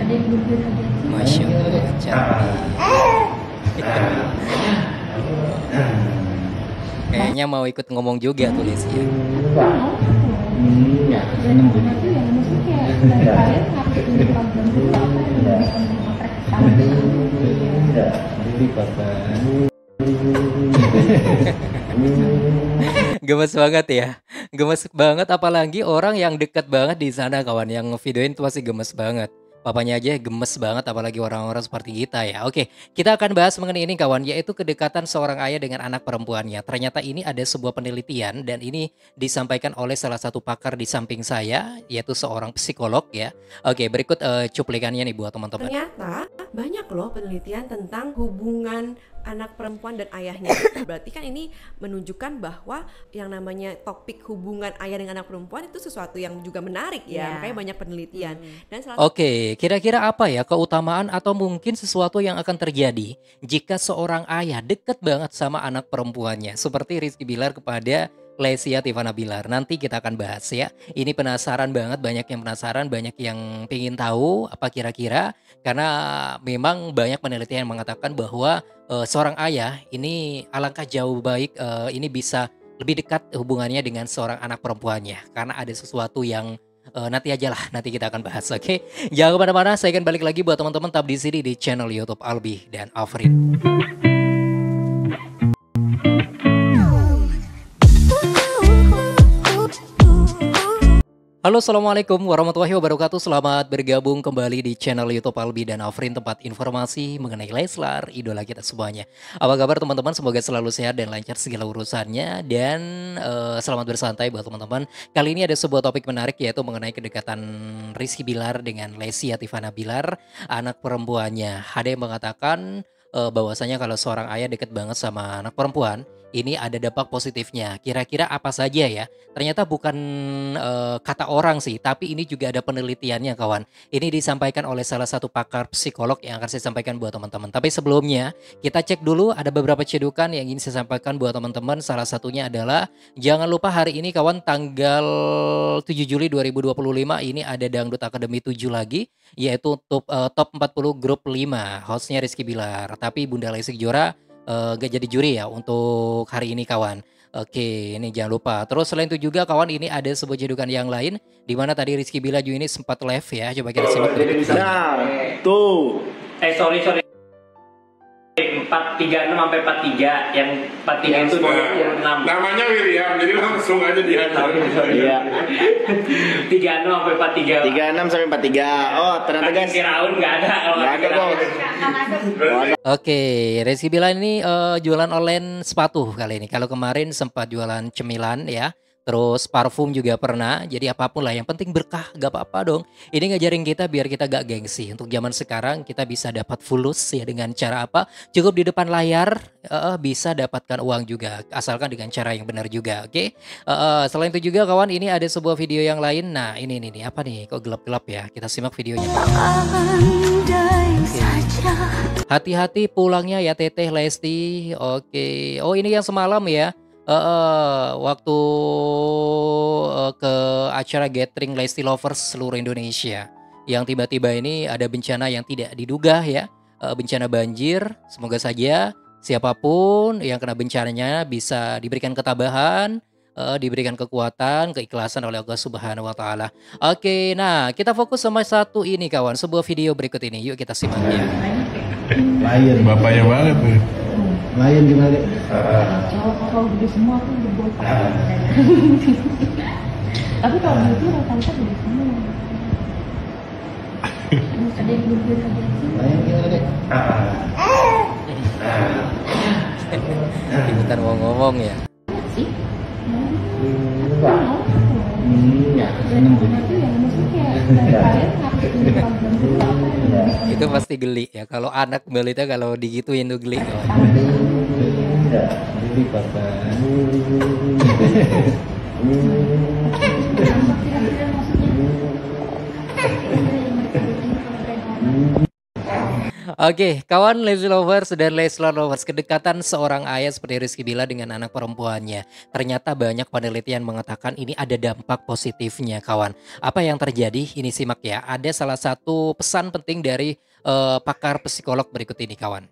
Masya Allah, cantik. Kayaknya mau ikut ngomong juga tuh Lesia. Gemes banget ya, gemes banget apalagi orang yang deket banget di sana kawan yang ngevideoin tuh pasti gemes banget. Papanya aja gemes banget apalagi orang-orang seperti kita ya. Oke, kita akan bahas mengenai ini kawan, yaitu kedekatan seorang ayah dengan anak perempuannya. Ternyata ini ada sebuah penelitian dan ini disampaikan oleh salah satu pakar di samping saya, yaitu seorang psikolog ya. Oke, berikut cuplikannya nih buat teman-teman. Ternyata banyak loh penelitian tentang hubungan anak perempuan dan ayahnya. Berarti kan ini menunjukkan bahwa yang namanya topik hubungan ayah dengan anak perempuan itu sesuatu yang juga menarik ya. Makanya banyak penelitian. Dan Oke, kira-kira apa ya keutamaan atau mungkin sesuatu yang akan terjadi jika seorang ayah deket banget sama anak perempuannya seperti Rizky Bilar kepada Lesia Tivana Bilar. Nanti kita akan bahas ya. Ini penasaran banget, banyak yang penasaran, banyak yang pengen tahu apa kira-kira karena memang banyak penelitian yang mengatakan bahwa seorang ayah ini alangkah jauh baik ini bisa lebih dekat hubungannya dengan seorang anak perempuannya karena ada sesuatu yang nanti aja lah, nanti kita akan bahas, oke? Jangan kemana-mana, saya akan balik lagi buat teman-teman tetap di sini di channel YouTube Albi dan Afrin. Halo, assalamualaikum warahmatullahi wabarakatuh. Selamat bergabung kembali di channel YouTube Albi dan Afrin, tempat informasi mengenai Leslar, idola kita semuanya. Apa kabar teman-teman? Semoga selalu sehat dan lancar segala urusannya. Dan selamat bersantai buat teman-teman. Kali ini ada sebuah topik menarik yaitu mengenai kedekatan Rizky Bilar dengan Lesia Tivana Bilar, anak perempuannya. Ada yang mengatakan bahwasanya kalau seorang ayah deket banget sama anak perempuan, ini ada dampak positifnya. Kira-kira apa saja ya? Ternyata bukan kata orang sih, tapi ini juga ada penelitiannya kawan. Ini disampaikan oleh salah satu pakar psikolog yang akan saya sampaikan buat teman-teman. Tapi sebelumnya, kita cek dulu ada beberapa cedukan yang ingin saya sampaikan buat teman-teman. Salah satunya adalah, jangan lupa hari ini kawan tanggal 7 Juli 2025 ini ada Dangdut Academy 7 lagi, yaitu top 40 grup 5. Hostnya Rizky Bilar. Tapi Bunda Lesti Kejora gak jadi juri ya untuk hari ini kawan. Oke, ini jangan lupa. Terus selain itu juga kawan, ini ada sebuah cedukan yang lain di mana tadi Rizky Bilar juga ini sempat live ya. Coba kita simak. Nah, tuh. Sorry. 436 sampai 43 yang 43 itu 26. Namanya William, jadi langsung aja dihantar. Iya. 36 sampai 43. 36 sampai 43. Oh, ternyata guys. Firaun enggak ada. Enggak ada, Bos. Oke, Rizky Bilar ini jualan online sepatu kali ini. Kalau kemarin sempat jualan cemilan ya. Terus parfum juga pernah, jadi apapun lah yang penting berkah, gak apa-apa dong. Ini ngajarin kita biar kita gak gengsi. Untuk zaman sekarang kita bisa dapat fulus ya dengan cara apa? Cukup di depan layar bisa dapatkan uang juga, asalkan dengan cara yang benar juga, oke? Selain itu juga kawan, ini ada sebuah video yang lain. Nah ini nih, apa nih? Kok gelap-gelap ya? Kita simak videonya. Hati-hati pulangnya ya Teteh Lesti. Oke. Oh ini yang semalam ya. Waktu ke acara gathering Lesti Lovers seluruh Indonesia, yang tiba-tiba ini ada bencana yang tidak diduga ya, bencana banjir. Semoga saja siapapun yang kena bencananya bisa diberikan ketabahan, diberikan kekuatan, keikhlasan oleh Allah Subhanahu wa Ta'ala. Oke, nah kita fokus sama satu ini kawan, sebuah video berikut ini. Yuk kita simak ya. Lion, bapaknya banget nih. Lion gimana deh? Kalau gede semua aku udah botak. Tapi kalau itu rata-rata gede semua. Ada yang belum gede sih. Lion gimana deh? Ikutan mau ngomong ya. Sih? Ya, seneng tuh. Itu yang maksudnya dari kalian harus tunjukkan dulu apa yang Itu pasti geli ya. Kalau anak balita kalau digituin tuh geli kawan. Jadi papa. Oke, kawan Lesti Lovers dan Leslar Lovers, kedekatan seorang ayah seperti Rizky Bilar dengan anak perempuannya. Ternyata banyak penelitian mengatakan ini ada dampak positifnya, kawan. Apa yang terjadi? Ini simak ya. Ada salah satu pesan penting dari pakar psikolog berikut ini, kawan.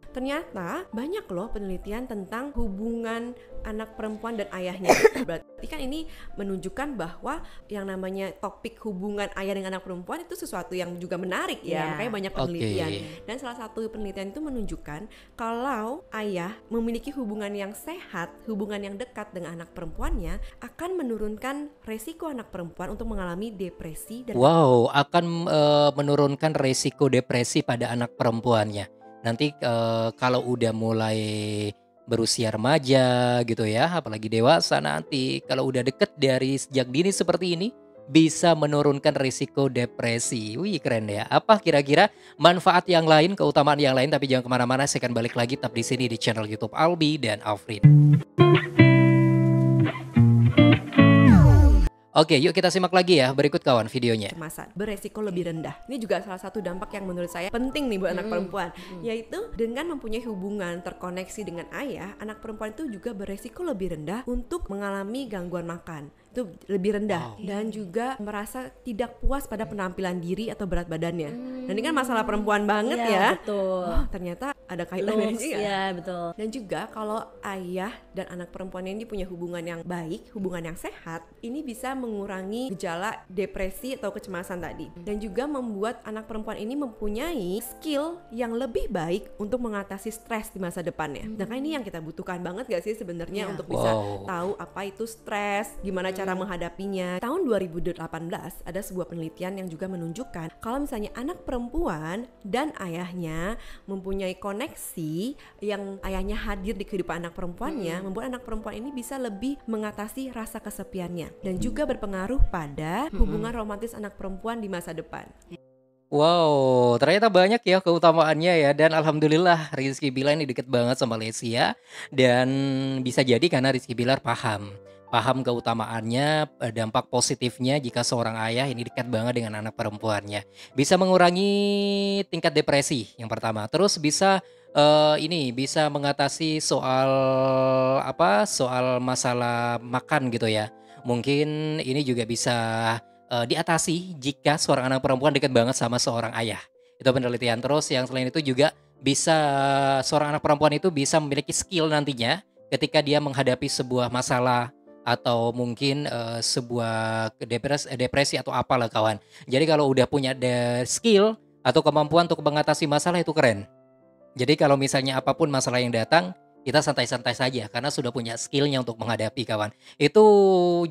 Ternyata banyak loh penelitian tentang hubungan anak perempuan dan ayahnya. Berarti kan ini menunjukkan bahwa yang namanya topik hubungan ayah dengan anak perempuan itu sesuatu yang juga menarik ya. Iya. Makanya banyak Oke. penelitian. Dan salah satu penelitian itu menunjukkan kalau ayah memiliki hubungan yang sehat, hubungan yang dekat dengan anak perempuannya akan menurunkan resiko anak perempuan untuk mengalami depresi dan Wow, akan menurunkan resiko depresi pada anak perempuannya. Nanti kalau udah mulai berusia remaja gitu ya, apalagi dewasa nanti, kalau udah deket dari sejak dini seperti ini, bisa menurunkan risiko depresi. Wih, keren ya. Apa kira-kira manfaat yang lain, keutamaan yang lain? Tapi jangan kemana-mana, saya akan balik lagi tetap di sini di channel YouTube Albi dan Afrin. Oke, yuk kita simak lagi ya berikut kawan videonya. kecemasan beresiko lebih rendah. Ini juga salah satu dampak yang menurut saya penting nih buat anak perempuan, yaitu dengan mempunyai hubungan terkoneksi dengan ayah, anak perempuan itu juga beresiko lebih rendah untuk mengalami gangguan makan. Itu lebih rendah. Dan juga merasa tidak puas pada penampilan diri atau berat badannya. Dan ini kan masalah perempuan banget Iya, ya. betul. Oh, ternyata ada kaitannya Looks, juga. iya betul. Dan juga kalau ayah dan anak perempuan ini punya hubungan yang baik, hubungan yang sehat, ini bisa mengurangi gejala depresi atau kecemasan tadi. Dan juga membuat anak perempuan ini mempunyai skill yang lebih baik untuk mengatasi stres di masa depannya. Nah, kan ini yang kita butuhkan banget gak sih sebenarnya untuk bisa Wow. tahu apa itu stres, gimana cara menghadapinya. Tahun 2018 ada sebuah penelitian yang juga menunjukkan kalau misalnya anak perempuan dan ayahnya mempunyai koneksi yang ayahnya hadir di kehidupan anak perempuannya, membuat anak perempuan ini bisa lebih mengatasi rasa kesepiannya dan juga berpengaruh pada hubungan romantis anak perempuan di masa depan. Wow, ternyata banyak ya keutamaannya ya, dan alhamdulillah Rizky Bilar ini deket banget sama Lesia, dan bisa jadi karena Rizky Bilar paham keutamaannya, dampak positifnya jika seorang ayah ini dekat banget dengan anak perempuannya. Bisa mengurangi tingkat depresi yang pertama, terus bisa bisa mengatasi soal masalah makan gitu ya. Mungkin ini juga bisa diatasi jika seorang anak perempuan dekat banget sama seorang ayah. Itu penelitian. Terus yang selain itu juga bisa seorang anak perempuan itu bisa memiliki skill nantinya ketika dia menghadapi sebuah masalah atau mungkin sebuah depresi atau apalah kawan. Jadi kalau udah punya skill atau kemampuan untuk mengatasi masalah itu keren. Jadi kalau misalnya apapun masalah yang datang, kita santai-santai saja karena sudah punya skillnya untuk menghadapi kawan. Itu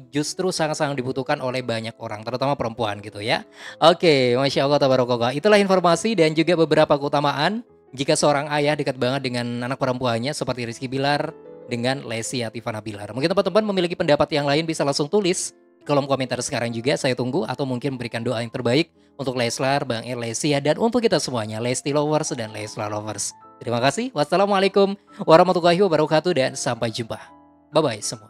justru sangat-sangat dibutuhkan oleh banyak orang, terutama perempuan gitu ya. Oke, Masya Allah tabarakallah. Itulah informasi dan juga beberapa keutamaan jika seorang ayah dekat banget dengan anak perempuannya seperti Rizky Bilar dengan Lesti Atifana Bilar. Mungkin teman-teman memiliki pendapat yang lain bisa langsung tulis di kolom komentar sekarang juga, saya tunggu, atau mungkin memberikan doa yang terbaik untuk Leslar, Bang El, Lesia, dan untuk kita semuanya, Lesti Lovers dan Leslar Lovers. Terima kasih. Wassalamualaikum warahmatullahi wabarakatuh dan sampai jumpa. Bye-bye semua.